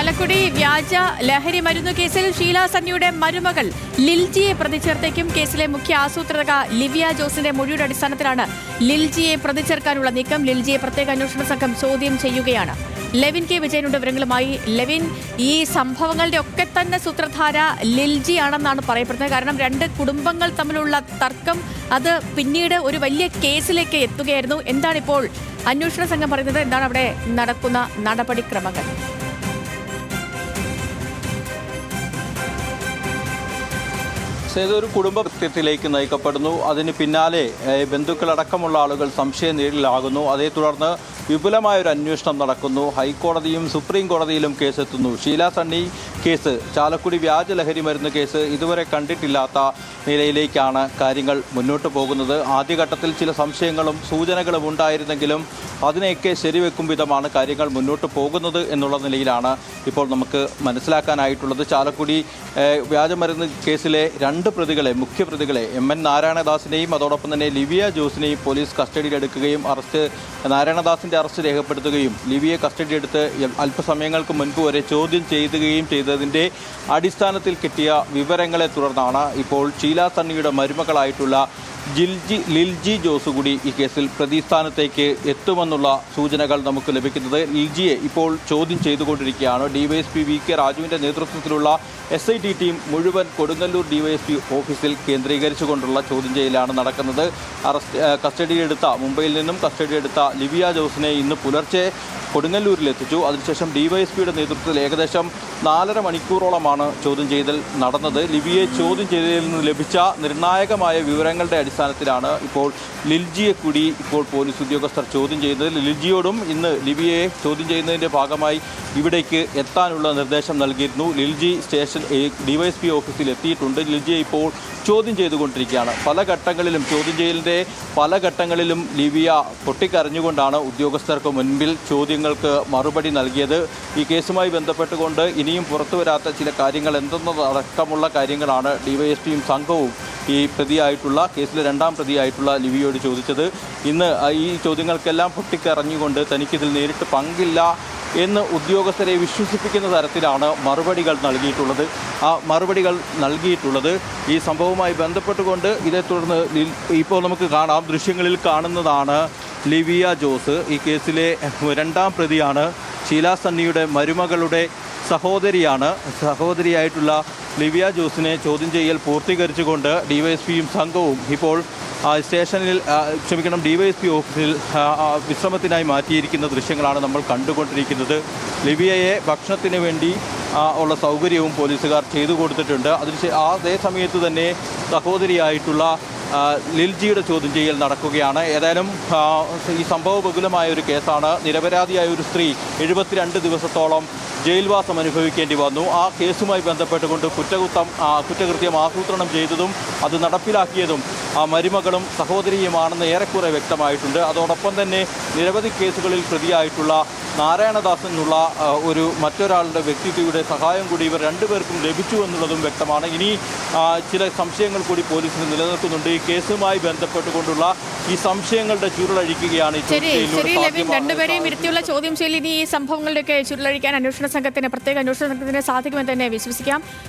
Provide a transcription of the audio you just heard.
ചാലക്കുടി വ്യാജ ലഹരി മരുന്നു കേസിൽ ഷീല സണ്ണിയുടെ മരുമകൾ ലിൽജിയെ പ്രതി ചേർത്തേക്കും. കേസിലെ മുഖ്യ ആസൂത്രക ലിവിയ ജോസിന്റെ മൊഴിയുടെ അടിസ്ഥാനത്തിലാണ് ലിൽജിയെ പ്രതി ചേർക്കാനുള്ള നീക്കം. ലിൽജിയെ പ്രത്യേക അന്വേഷണ സംഘം ചോദ്യം ചെയ്യുകയാണ്. ലെവിൻ കെ വിജയനുണ്ട് വിവരങ്ങളുമായി. ലെവിൻ, ഈ സംഭവങ്ങളുടെ ഒക്കെ തന്നെ സൂത്രധാര ലിൽജി ആണെന്നാണ് പറയപ്പെടുന്നത്. കാരണം രണ്ട് കുടുംബങ്ങൾ തമ്മിലുള്ള തർക്കം അത് പിന്നീട് ഒരു വലിയ കേസിലേക്ക് എത്തുകയായിരുന്നു. എന്താണിപ്പോൾ അന്വേഷണ സംഘം പറയുന്നത്? എന്താണ് അവിടെ നടക്കുന്ന നടപടിക്രമങ്ങൾ? ഒരു കുടുംബ കൃത്യത്തിലേക്ക് നയിക്കപ്പെടുന്നു. അതിന് പിന്നാലെ ബന്ധുക്കളടക്കമുള്ള ആളുകൾ സംശയ നിഴലിലാകുന്നു. അതേ തുടർന്ന് വിപുലമായൊരു അന്വേഷണം നടക്കുന്നു. ഹൈക്കോടതിയും സുപ്രീം കോടതിയിലും കേസെത്തുന്നു. ഷീല സണ്ണി കേസ്, ചാലക്കുടി വ്യാജ ലഹരി മരുന്ന് കേസ് ഇതുവരെ കണ്ടിട്ടില്ലാത്ത നിലയിലേക്കാണ് കാര്യങ്ങൾ മുന്നോട്ട് പോകുന്നത്. ആദ്യഘട്ടത്തിൽ ചില സംശയങ്ങളും സൂചനകളും ഉണ്ടായിരുന്നെങ്കിലും അതിനെയൊക്കെ ശരിവെക്കും വിധമാണ് കാര്യങ്ങൾ മുന്നോട്ട് പോകുന്നത് എന്നുള്ള നിലയിലാണ് ഇപ്പോൾ നമുക്ക് മനസ്സിലാക്കാനായിട്ടുള്ളത്. ചാലക്കുടി വ്യാജമരുന്ന് കേസിലെ രണ്ട് പ്രതികളെ, മുഖ്യപ്രതികളെ MN നാരായണദാസിനെയും അതോടൊപ്പം തന്നെ ലിവിയ ജോസിനെയും പോലീസ് കസ്റ്റഡിയിലെടുക്കുകയും നാരായണദാസിൻ്റെ അറസ്റ്റ് രേഖപ്പെടുത്തുകയും ലിവിയെ കസ്റ്റഡിയെടുത്ത് അല്പസമയങ്ങൾക്ക് മുൻപ് വരെ ചോദ്യം ചെയ്യുകയും ചെയ്തതിൻ്റെ അടിസ്ഥാനത്തിൽ കിട്ടിയ വിവരങ്ങളെ തുടർന്നാണ് ഇപ്പോൾ ഷീല സണ്ണിയുടെ മരുമകളായിട്ടുള്ള ലിൽജി ജോസ് കൂടി ഈ കേസിൽ പ്രതിസ്ഥാനത്തേക്ക് എത്തുമെന്നുള്ള സൂചനകൾ നമുക്ക് ലഭിക്കുന്നത്. ലിൽജിയെ ഇപ്പോൾ ചോദ്യം ചെയ്തുകൊണ്ടിരിക്കുകയാണ്. DYSP VK രാജുവിൻ്റെ നേതൃത്വത്തിലുള്ള SIT ടീം മുഴുവൻ കൊടുങ്ങല്ലൂർ DYSP ഓഫീസിൽ കേന്ദ്രീകരിച്ചുകൊണ്ടുള്ള ചോദ്യം ചെയ്യലാണ് നടക്കുന്നത്. മുംബൈയിൽ നിന്നും കസ്റ്റഡിയെടുത്ത ലിവിയ ജോസിനെ ഇന്ന് പുലർച്ചെ കൊടുങ്ങല്ലൂരിലെത്തിച്ചു. അതിനുശേഷം DYSPയുടെ നേതൃത്വത്തിൽ ഏകദേശം 4.5 മണിക്കൂറോളമാണ് ചോദ്യം ചെയ്യൽ നടന്നത്. ലിവിയെ ചോദ്യം ചെയ്തതിൽ നിന്ന് ലഭിച്ച നിർണായകമായ വിവരങ്ങളുടെ അടിസ്ഥാനത്തിലാണ് ഇപ്പോൾ ലിൽജിയെ കൂടി ഇപ്പോൾ പോലീസ് ഉദ്യോഗസ്ഥർ ചോദ്യം ചെയ്യുന്നത്. ലിൽജിയോടും ഇന്ന് ലിവിയെ ചോദ്യം ചെയ്യുന്നതിൻ്റെ ഭാഗമായി ഇവിടേക്ക് എത്താനുള്ള നിർദ്ദേശം നൽകിയിരുന്നു. ലിൽജി DYSP ഓഫീസിൽ എത്തിയിട്ടുണ്ട്. ലിൽജിയെ ഇപ്പോൾ ചോദ്യം ചെയ്തുകൊണ്ടിരിക്കുകയാണ്. ചോദ്യം ചെയ്യലിൻ്റെ പല ഘട്ടങ്ങളിലും ലിവിയ പൊട്ടിക്കരഞ്ഞുകൊണ്ടാണ് ഉദ്യോഗസ്ഥർക്ക് മുൻപിൽ ചോദ്യങ്ങൾക്ക് മറുപടി നൽകിയത്. ഈ കേസുമായി ബന്ധപ്പെട്ടുകൊണ്ട് ഇനിയും പുറത്തു വരാത്ത ചില കാര്യങ്ങൾ എന്തെന്നതടക്കമുള്ള കാര്യങ്ങളാണ് DYSPയും സംഘവും ഈ കേസിലെ രണ്ടാം പ്രതിയായിട്ടുള്ള ലിവിയോട് ചോദിച്ചത്. ഇന്ന് ഈ ചോദ്യങ്ങൾക്കെല്ലാം പൊട്ടിക്കരഞ്ഞുകൊണ്ട് തനിക്കിതിൽ നേരിട്ട് പങ്കില്ല എന്ന് ഉദ്യോഗസ്ഥരെ വിശ്വസിപ്പിക്കുന്ന തരത്തിലാണ് മറുപടികൾ നൽകിയിട്ടുള്ളത്. ഈ സംഭവവുമായി ബന്ധപ്പെട്ടുകൊണ്ട് ഇതേ തുടർന്ന് ഇപ്പോൾ നമുക്ക് കാണാം, ദൃശ്യങ്ങളിൽ കാണുന്നതാണ് ലിവിയ ജോസ്. ഈ കേസിലെ രണ്ടാം പ്രതിയാണ്. ഷീല സണ്ണിയുടെ മരുമകളുടെ സഹോദരിയായിട്ടുള്ള ലിവിയ ജോസിനെ ചോദ്യം ചെയ്യൽ പൂർത്തീകരിച്ചുകൊണ്ട് DYSPയും സംഘവും ഇപ്പോൾ DYSP ഓഫീസിൽ വിശ്രമത്തിനായി മാറ്റിയിരിക്കുന്ന ദൃശ്യങ്ങളാണ് നമ്മൾ കണ്ടുകൊണ്ടിരിക്കുന്നത്. ലിവിയയെ ഭക്ഷണത്തിന് വേണ്ടി ഉള്ള സൗകര്യവും പോലീസുകാർ ചെയ്തു കൊടുത്തിട്ടുണ്ട്. അതേ സമയത്ത് തന്നെ സഹോദരിയായിട്ടുള്ള ലിൽജിയുടെ ചോദ്യം ചെയ്യൽ നടക്കുകയാണ്. ഏതായാലും ഈ സംഭവബഹുലമായ ഒരു കേസാണ്. നിരപരാധിയായ ഒരു സ്ത്രീ 72 ദിവസത്തോളം ജയിൽവാസം അനുഭവിക്കേണ്ടി വന്നു. ആ കേസുമായി ബന്ധപ്പെട്ടുകൊണ്ട് കുറ്റകൃത്യം ആസൂത്രണം ചെയ്തതും അത് നടപ്പിലാക്കിയതും മരുമകളും സഹോദരിയുമാണെന്ന് ഏറെക്കുറെ വ്യക്തമായിട്ടുണ്ട്. അതോടൊപ്പം തന്നെ നിരവധി കേസുകളിൽ പ്രതിയായിട്ടുള്ള നാരായണദാസനുള്ള മറ്റൊരാളുടെ വ്യക്തിത്വയുടെ സഹായം കൂടി ഇവർ രണ്ടുപേർക്കും ലഭിച്ചു എന്നുള്ളതും വ്യക്തമാണ്. ഇനി ചില സംശയങ്ങൾ കൂടി പോലീസിന് നിലനിൽക്കുന്നുണ്ട്. ഈ കേസുമായി ബന്ധപ്പെട്ടുകൊണ്ടുള്ള ഈ സംശയങ്ങളുടെ ചുരുളഴിക്കുകയാണ്. രണ്ടുപേരെയും ഇരുത്തിയുള്ള ചോദ്യം ചെയ്യൽ ഇനി ഈ സംഭവങ്ങളുടെയൊക്കെ ചുരുളഴിക്കാൻ പ്രത്യേക അന്വേഷണ സംഘത്തിന് സാധിക്കുമെന്ന് തന്നെ വിശ്വസിക്കാം.